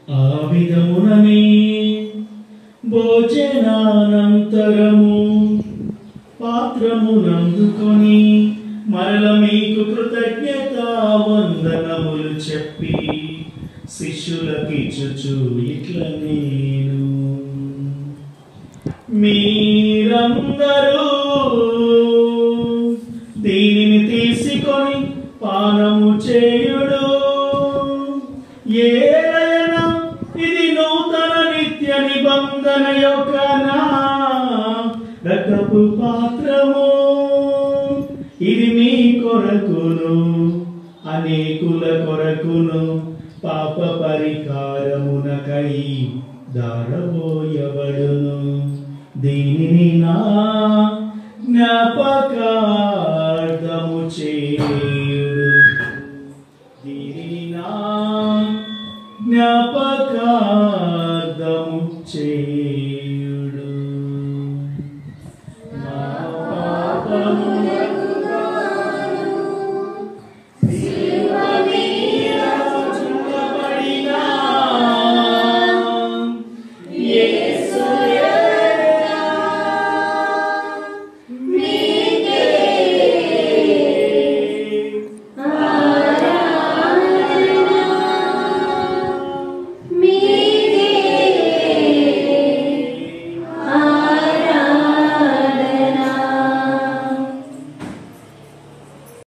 ఆ విధముననే భోజనానంతరము పాత్రమునందుకొని మరల మీకు కృతజ్ఞతా వందనములు చెప్పి శిష్యులకిచ్చుచు ఇట్ల నేను మీరందరూ దీనిని తీసుకొని పానము చేయుడు ఏలయనా ఇది నూతన నిత్య నిబంధన యొక్క నా రక్తపు పాత్రము ఇది మీ కొరకును అనేకుల కొరకును పాప పరిహారమునకై దారబోయబడును దీనిని నా జ్ఞాపకార్థము చేయుడు దీనిని నా జ్ఞాపకార్థము చేయుడు.